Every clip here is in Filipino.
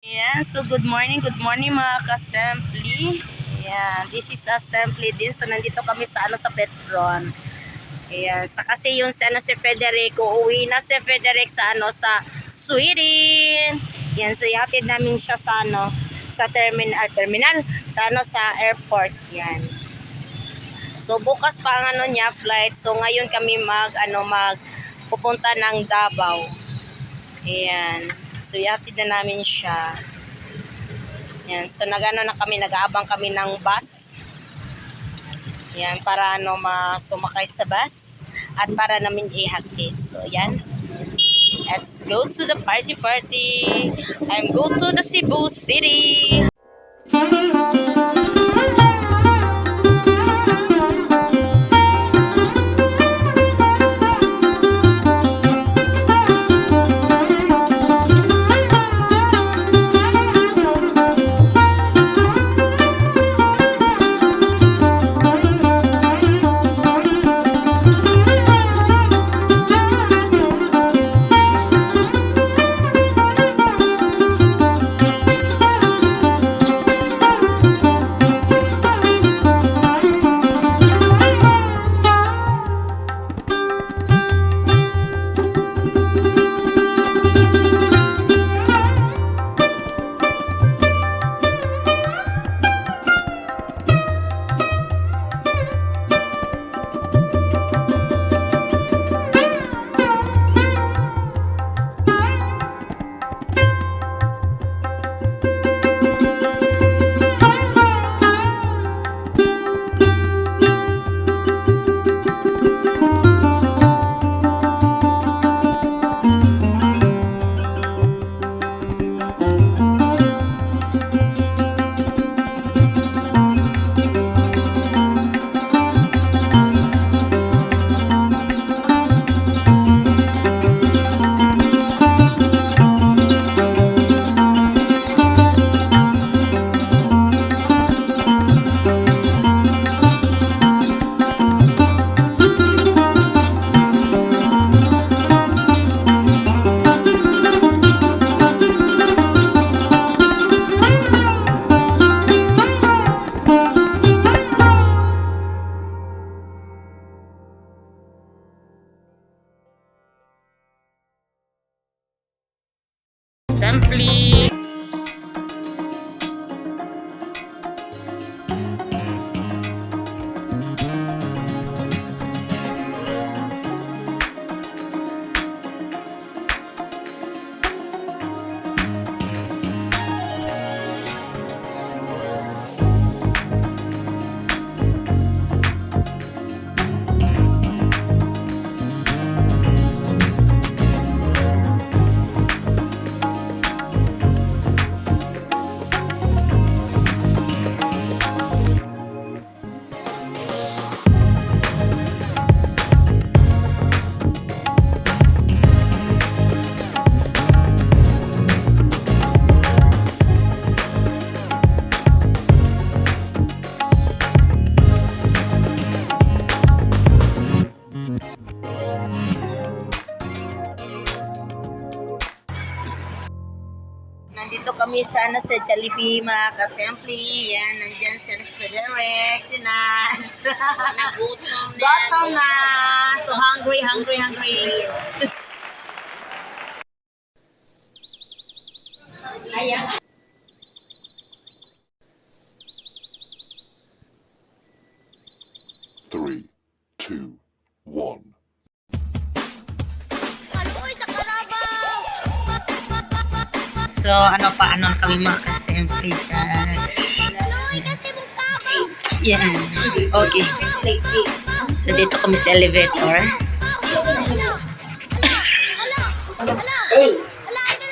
Ayan, so good morning mga ka-assembly. Ayan, this is assembly din. So nandito kami sa sa Petron. Ayan, sa kasi yung si Federico, uwi na si Federic sa sa Sweden. Ayan, so ihatid namin siya sa sa terminal sa sa airport. Ayan. So bukas pa ang niya flight. So ngayon kami pupunta ng Davao. Ayan. So ihatid na namin siya. Yan, so nag-aabang kami ng bus. Yan, para sumakay sa bus at para namin ihatid. So yan. Let's go to the party. I'm go to the Cebu City. Simply. Nandito kami sa Jollibee mga ka-assembly. Yan, nandyan si Federic, si Naz. Nagutom na. Gutom na. So hungry. Ayan. Three, two, one. So ano kami mga ka-assembly dyan. Yan. Okay. So dito kami sa elevator.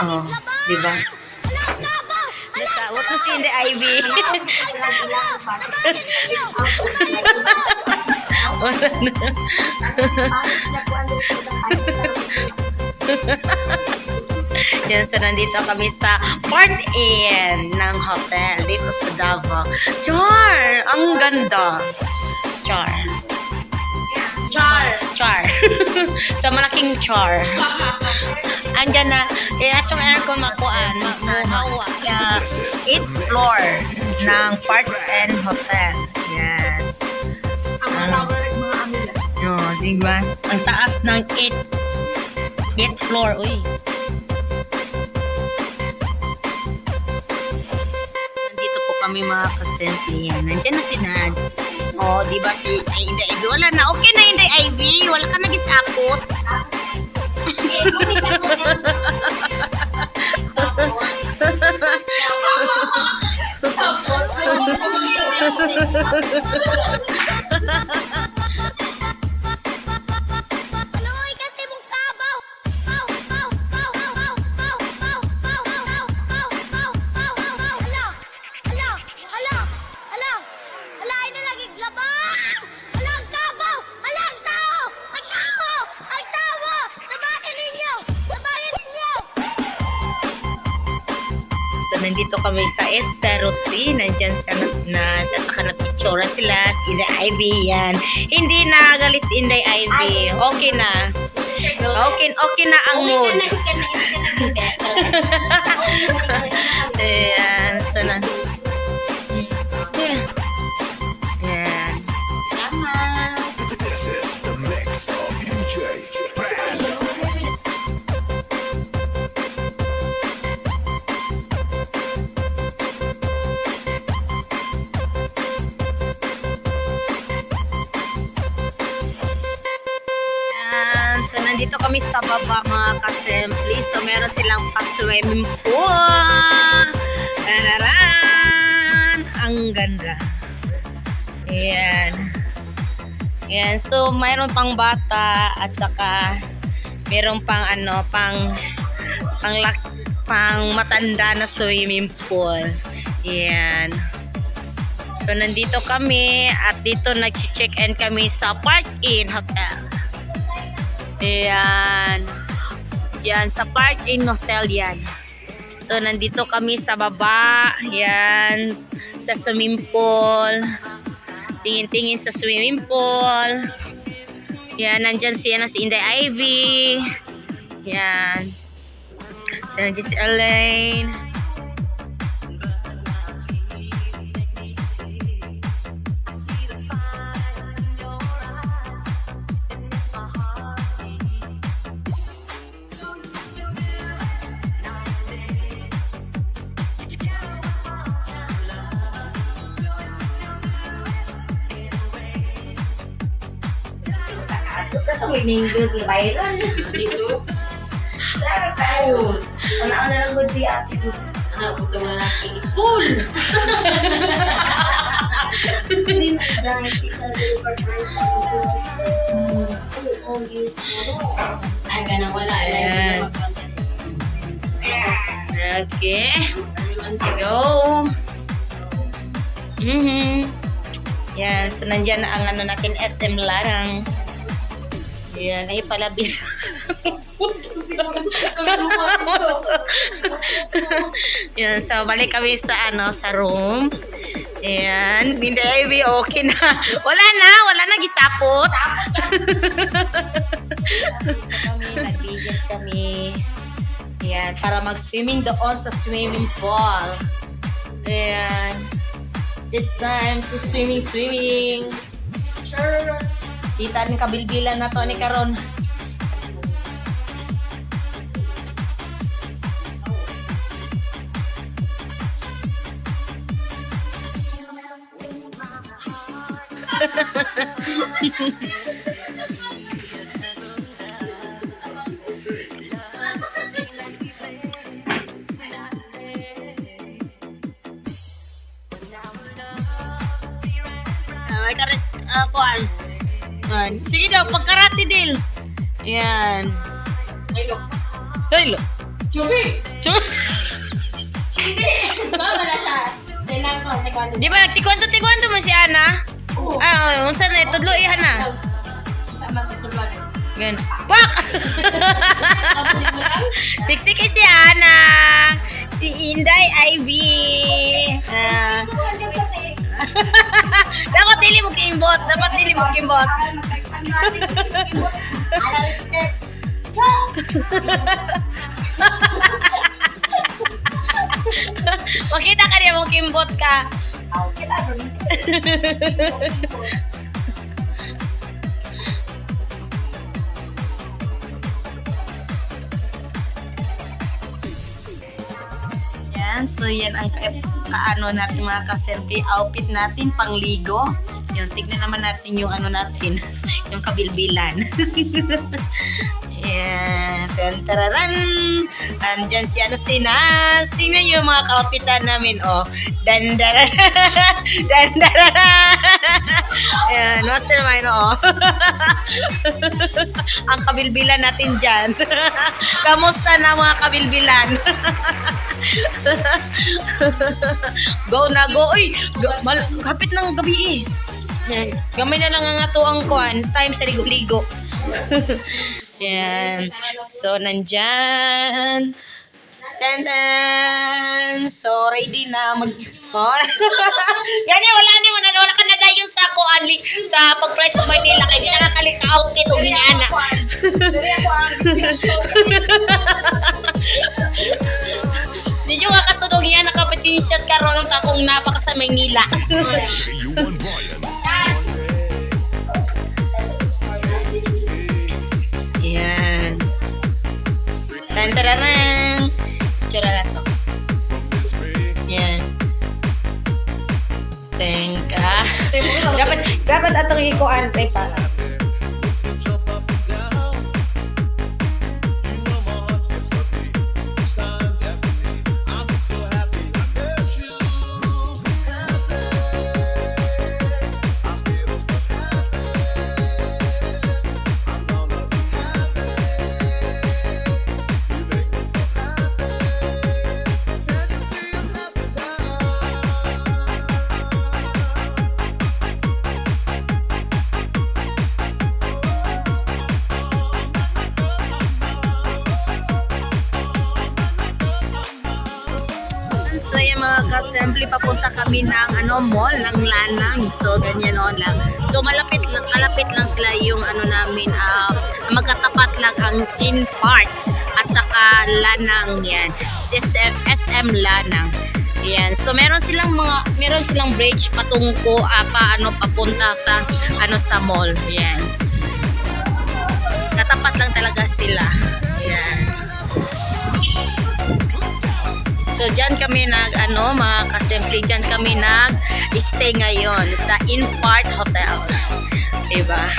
Oh, di ba? Nasawot na si Inday Ivy. Wala na. Yan, so nandito kami sa Part Inn ng hotel dito sa Davao. Char! Ang ganda. Char. Sa malaking char. Andyan na, kaya atong aircon makuan, mahawa. 8th floor ng Park and Hotel. Yan. No, diba? Ang taas ng 8th floor. Uy. Nandito po kami mga kasimple. Yan. Nandyan na si Naz. Oh, diba si Inday Ivy? Wala na. Okay na Inday Ivy. Wala ka nagisakot. So, nandito kami sa 803. Nandyan sa saka na picture sila. Si Inday Ivy, yan. Hindi na galit si Inday Ivy. Okay na. Okay na ang mood. Ayan. So, na. Ayan. This is the mix of DJ Brad. So, nandito kami sa baba mga kasimple. So, meron silang pa-swimming pool. Tararan! Ang ganda. Ayan. Ayan. So, mayroon pang bata at saka meron pang pang matanda na swimming pool. Ayan. So, nandito kami at dito nag-check-in kami sa Park Inn Hotel. Ayan. Diyan sa Park Inn Hotel yan. So, nandito kami sa baba. Yan. Sa swimming pool. Tingin-tingin sa swimming pool. Yan. Nandyan si Inday Ivy. Yan. So, nandyan si Elaine. Sa tuwing nindot yung viral. Dito. Ayun. Wala na lang good di ate ko. Butong lalaki. It's full! Ay, ganang wala. Ayan. Okay. Let's go. Yan. So, nandyan na ang natin SM Larang. Yan. Ay pala yan. So, balik kami sa sa room. Ayan. Hindi Ivy, okay na. Wala na gisapot. Nagbigas kami. Ayan. Para mag-swimming doon sa swimming pool. Ayan. It's time to swimming. Sure. Kita ng kabilbilan na to ni karon. May kares kuan. Sige daw, pagkarate deal. Yan. Ayok. Silo. Chubi! Chubi! Ba, wala sa... Kailangan ko, taekwondo. Di ba nagtikwanto mo si Ana? Oo. Unsa na tudlo ihan na. Sama ko tuloy. Gan. Pak! Tapos mo lang? Siksi kay si Ana. Si Inday Ivy. Dapat dili mo kimbot. Makita ka niya mo kimbot ka. Ako kita ron. Yan, so yan ang kaano natin mga kasemple, outfit natin pangligo. Yun, tignan naman natin yung ano natin, yung kabilbilan. Yan, tantararan. Andyan si ano si Nas. Tingnan yung mga ka-outfitan namin, oh. Dandara. Dandara. Yan, mastermind, oh. Ang kabilbilan natin dyan. Kamusta na mga kabilbilan? Go na go. Uy, kapit ng gabi eh. Yan. Gamay na lang ang ato ang kuan. Time sa ligo-ligo. Yan. So, nandyan. Tandan. So, ready na mag... Oh. Ganyan, wala ka na dayon sa kuan sa pag-flight sa Manila. Kaya di na nakalik sa outfit. O, giniana. Dali ako ang distinction. Di nyo kakasunog yan, nakapitin shot karon ng takong napaka sa Maynila. JU1 Brian. Yan. Tantararang. Tsura na to. Yan. Tengka. dapat atong hikuan tay para. So yung mga ka-assembly, papunta kami ng mall ng Lanang. So ganyan o lang. So kalapit lang sila yung namin, magkatapat lang ang in part at saka Lanang yan. SM Lanang. Yan. So meron silang bridge patungko papunta sa sa mall. Yan. Katapat lang talaga sila. Yan. So, dyan kami mga kasimple, dyan kami nag-stay ngayon sa In-Part Hotel. Diba?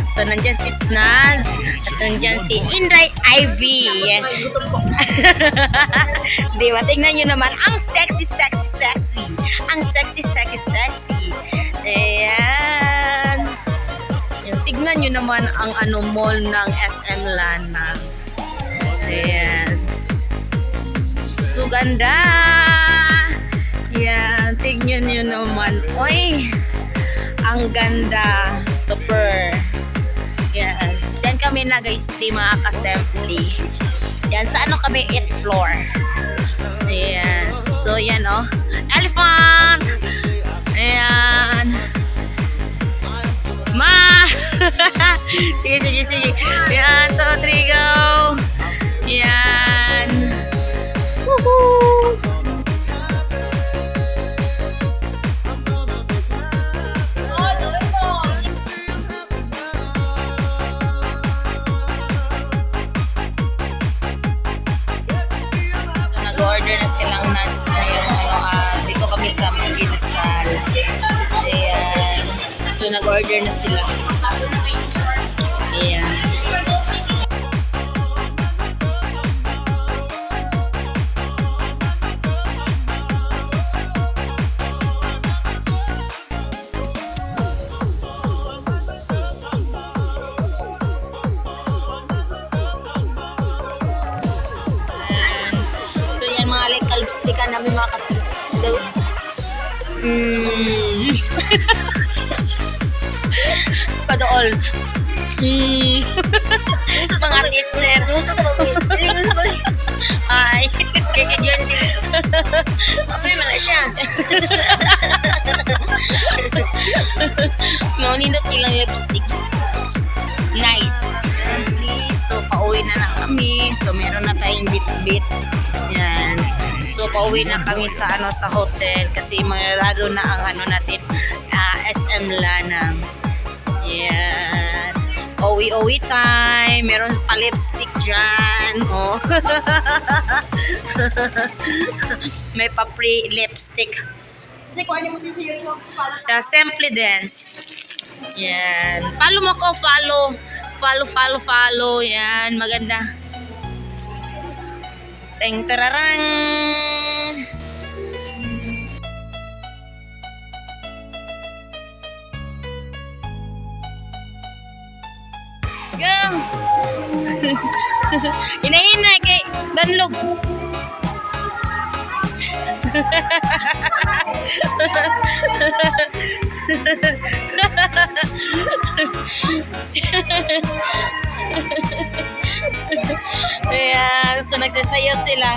So, nandyan si Snags, at nandyan si Inday Ivy. Diba? Tingnan nyo naman, ang sexy. Ang sexy. Ayan. Tignan nyo naman ang mall ng SM Lanang. Ayan. So ganda. Yan, tingnan nyo naman. Oy, ang ganda. Super. Yan. Diyan kami nag-stay mga kasemple. Yan, sa kami 8th floor. Ayan. So yan elephant. Ayan. Smile. Sige. Yan, 2, 3, go. Yan. Woohoo! Nag-order na silang nuts na yung dito kami sa Magidasal. Ayan. So nag-order na sila. Ayan. Kalipstikan namin mga kasil. Padool. Mga artister. Ay. Kaya dyan si... Apa naman na siya? No, nindot ilang lipstick. Nice. So, pauwi pauwi na kami. So, meron na tayong bit-bit. Yan. So, pauwi na kami sa sa hotel kasi mangyarado na ang natin, SM Lanang. Yan. Uwi time. Meron pa lipstick dyan. Oh. May pa free lipstick. Kasi kung ano mo din sa YouTube, follow Sa Simply Dance. Yan. Follow mo ko. Follow. Yan. Maganda. Teng tararang. Gang. Hinahinay kay Danlog. Ayan, so nagsasayaw sila.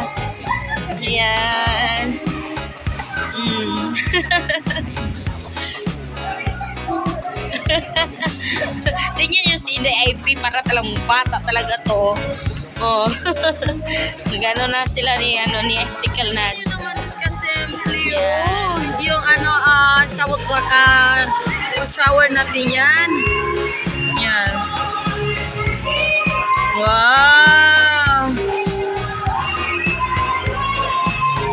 Ayan. Tingnan yung si IP para talang bata talaga to. Oh. Nagano na sila ni Stickle Nuts. Yeah. Yung shower natin yan. Yan. Wow.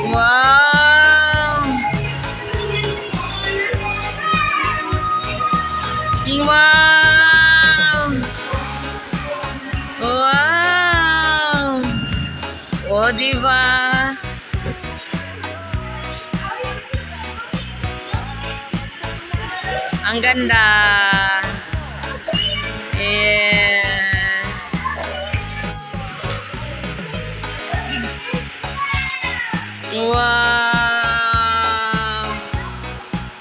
Wow. Wow. Wow. Oh, diba? Ang ganda. Yeah. Wow.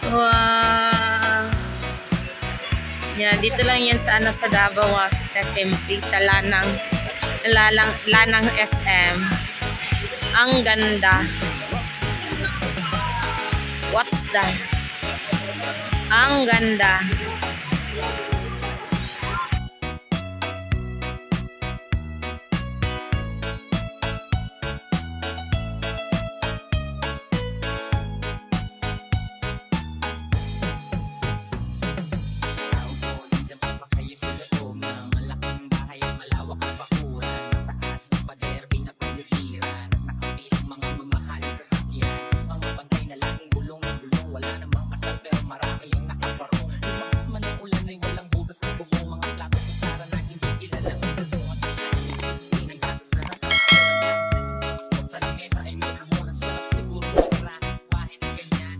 Wow. Yan, dito lang yan sa sa Davao SMP sa Lanang SM. Ang ganda. What's that? Ang ganda.